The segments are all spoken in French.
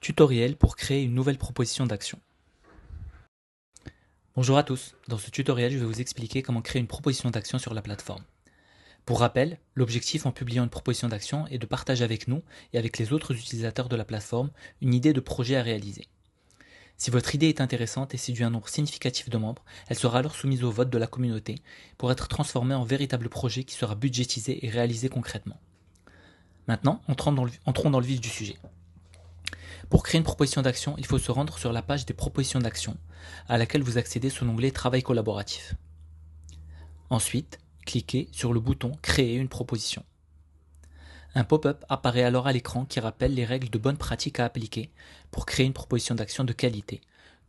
Tutoriel pour créer une nouvelle proposition d'action. Bonjour à tous, dans ce tutoriel je vais vous expliquer comment créer une proposition d'action sur la plateforme. Pour rappel, l'objectif en publiant une proposition d'action est de partager avec nous et avec les autres utilisateurs de la plateforme une idée de projet à réaliser. Si votre idée est intéressante et séduit un nombre significatif de membres, elle sera alors soumise au vote de la communauté pour être transformée en véritable projet qui sera budgétisé et réalisé concrètement. Maintenant, entrons dans le vif du sujet. Pour créer une proposition d'action, il faut se rendre sur la page des propositions d'action, à laquelle vous accédez sous l'onglet Travail collaboratif. Ensuite, cliquez sur le bouton Créer une proposition. Un pop-up apparaît alors à l'écran qui rappelle les règles de bonne pratique à appliquer pour créer une proposition d'action de qualité,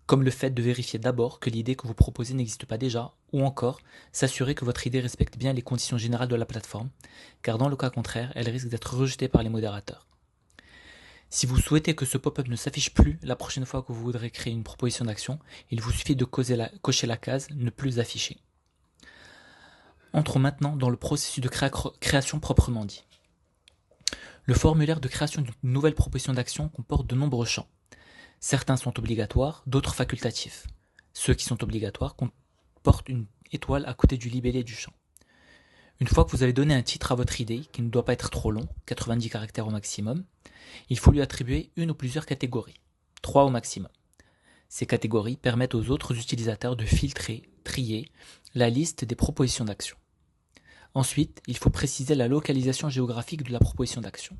comme le fait de vérifier d'abord que l'idée que vous proposez n'existe pas déjà, ou encore s'assurer que votre idée respecte bien les conditions générales de la plateforme, car dans le cas contraire, elle risque d'être rejetée par les modérateurs. Si vous souhaitez que ce pop-up ne s'affiche plus la prochaine fois que vous voudrez créer une proposition d'action, il vous suffit de cocher la case « Ne plus afficher ». Entrons maintenant dans le processus de création proprement dit. Le formulaire de création d'une nouvelle proposition d'action comporte de nombreux champs. Certains sont obligatoires, d'autres facultatifs. Ceux qui sont obligatoires comportent une étoile à côté du libellé du champ. Une fois que vous avez donné un titre à votre idée, qui ne doit pas être trop long, 90 caractères au maximum, il faut lui attribuer une ou plusieurs catégories, 3 au maximum. Ces catégories permettent aux autres utilisateurs de filtrer, trier la liste des propositions d'action. Ensuite, il faut préciser la localisation géographique de la proposition d'action.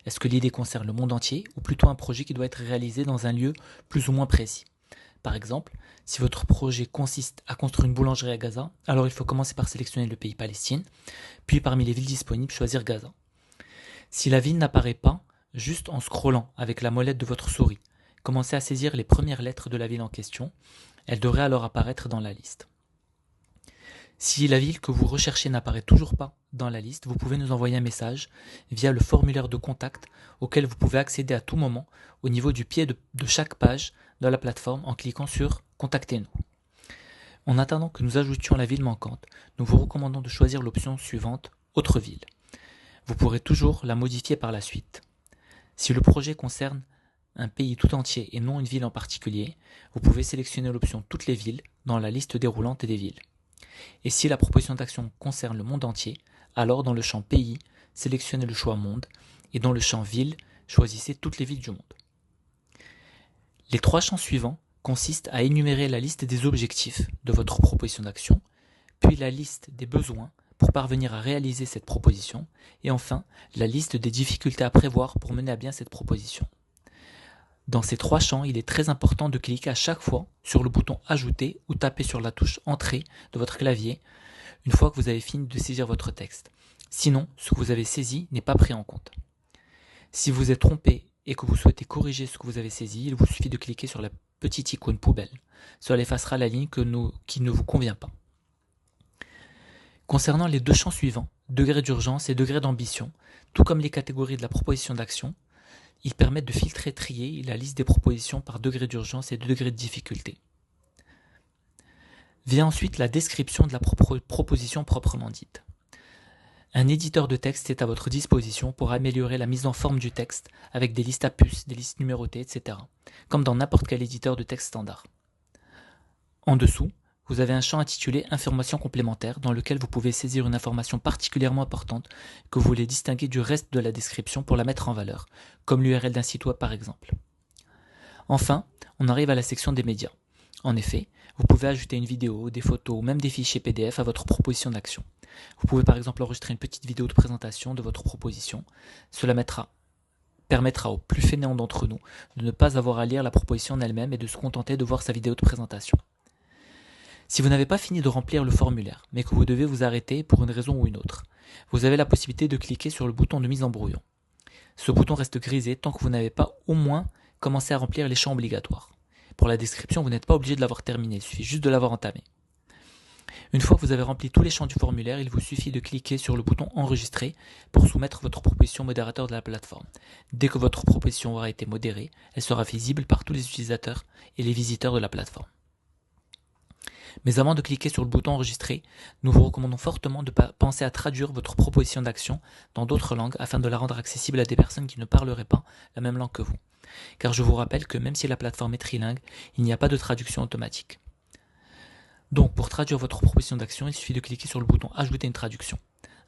Est-ce que l'idée concerne le monde entier ou plutôt un projet qui doit être réalisé dans un lieu plus ou moins précis ? Par exemple, si votre projet consiste à construire une boulangerie à Gaza, alors il faut commencer par sélectionner le pays Palestine, puis parmi les villes disponibles, choisir Gaza. Si la ville n'apparaît pas, juste en scrollant avec la molette de votre souris, commencez à saisir les premières lettres de la ville en question, elle devrait alors apparaître dans la liste. Si la ville que vous recherchez n'apparaît toujours pas dans la liste, vous pouvez nous envoyer un message via le formulaire de contact auquel vous pouvez accéder à tout moment au niveau du pied de chaque page de la plateforme en cliquant sur « Contactez-nous ». En attendant que nous ajoutions la ville manquante, nous vous recommandons de choisir l'option suivante « Autre ville ». Vous pourrez toujours la modifier par la suite. Si le projet concerne un pays tout entier et non une ville en particulier, vous pouvez sélectionner l'option « Toutes les villes » dans la liste déroulante des villes. Et si la proposition d'action concerne le monde entier, alors dans le champ Pays, sélectionnez le choix Monde et dans le champ Ville, choisissez toutes les villes du monde. Les 3 champs suivants consistent à énumérer la liste des objectifs de votre proposition d'action, puis la liste des besoins pour parvenir à réaliser cette proposition, et enfin la liste des difficultés à prévoir pour mener à bien cette proposition. Dans ces 3 champs, il est très important de cliquer à chaque fois sur le bouton « Ajouter » ou taper sur la touche « Entrée » de votre clavier une fois que vous avez fini de saisir votre texte. Sinon, ce que vous avez saisi n'est pas pris en compte. Si vous êtes trompé et que vous souhaitez corriger ce que vous avez saisi, il vous suffit de cliquer sur la petite icône poubelle. Cela effacera la ligne qui ne vous convient pas. Concernant les 2 champs suivants, degré d'urgence et degré d'ambition, tout comme les catégories de la proposition d'action, ils permettent de filtrer et trier la liste des propositions par degré d'urgence et de degré de difficulté. Vient ensuite la description de la proposition proprement dite. Un éditeur de texte est à votre disposition pour améliorer la mise en forme du texte avec des listes à puces, des listes numérotées, etc., comme dans n'importe quel éditeur de texte standard. En dessous, vous avez un champ intitulé « Informations complémentaires » dans lequel vous pouvez saisir une information particulièrement importante que vous voulez distinguer du reste de la description pour la mettre en valeur, comme l'URL d'un site web par exemple. Enfin, on arrive à la section des médias. En effet, vous pouvez ajouter une vidéo, des photos ou même des fichiers PDF à votre proposition d'action. Vous pouvez par exemple enregistrer une petite vidéo de présentation de votre proposition. Cela permettra aux plus fainéants d'entre nous de ne pas avoir à lire la proposition en elle-même et de se contenter de voir sa vidéo de présentation. Si vous n'avez pas fini de remplir le formulaire, mais que vous devez vous arrêter pour une raison ou une autre, vous avez la possibilité de cliquer sur le bouton de mise en brouillon. Ce bouton reste grisé tant que vous n'avez pas au moins commencé à remplir les champs obligatoires. Pour la description, vous n'êtes pas obligé de l'avoir terminé, il suffit juste de l'avoir entamé. Une fois que vous avez rempli tous les champs du formulaire, il vous suffit de cliquer sur le bouton « Enregistrer » pour soumettre votre proposition au modérateur de la plateforme. Dès que votre proposition aura été modérée, elle sera visible par tous les utilisateurs et les visiteurs de la plateforme. Mais avant de cliquer sur le bouton enregistrer, nous vous recommandons fortement de penser à traduire votre proposition d'action dans d'autres langues afin de la rendre accessible à des personnes qui ne parleraient pas la même langue que vous. Car je vous rappelle que même si la plateforme est trilingue, il n'y a pas de traduction automatique. Donc pour traduire votre proposition d'action, il suffit de cliquer sur le bouton ajouter une traduction.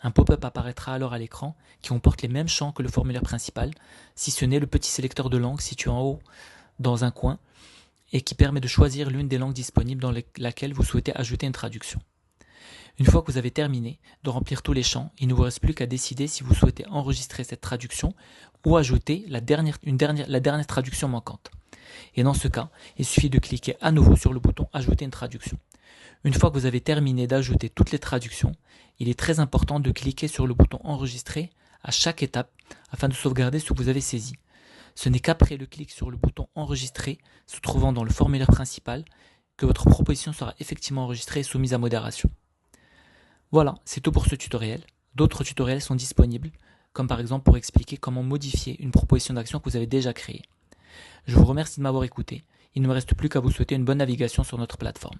Un pop-up apparaîtra alors à l'écran qui comporte les mêmes champs que le formulaire principal, si ce n'est le petit sélecteur de langue situé en haut dans un coin et qui permet de choisir l'une des langues disponibles dans laquelle vous souhaitez ajouter une traduction. Une fois que vous avez terminé de remplir tous les champs, il ne vous reste plus qu'à décider si vous souhaitez enregistrer cette traduction ou ajouter la dernière traduction manquante. Et dans ce cas, il suffit de cliquer à nouveau sur le bouton ajouter une traduction. Une fois que vous avez terminé d'ajouter toutes les traductions, il est très important de cliquer sur le bouton enregistrer à chaque étape afin de sauvegarder ce que vous avez saisi. Ce n'est qu'après le clic sur le bouton enregistrer se trouvant dans le formulaire principal que votre proposition sera effectivement enregistrée et soumise à modération. Voilà, c'est tout pour ce tutoriel. D'autres tutoriels sont disponibles, comme par exemple pour expliquer comment modifier une proposition d'action que vous avez déjà créée. Je vous remercie de m'avoir écouté. Il ne me reste plus qu'à vous souhaiter une bonne navigation sur notre plateforme.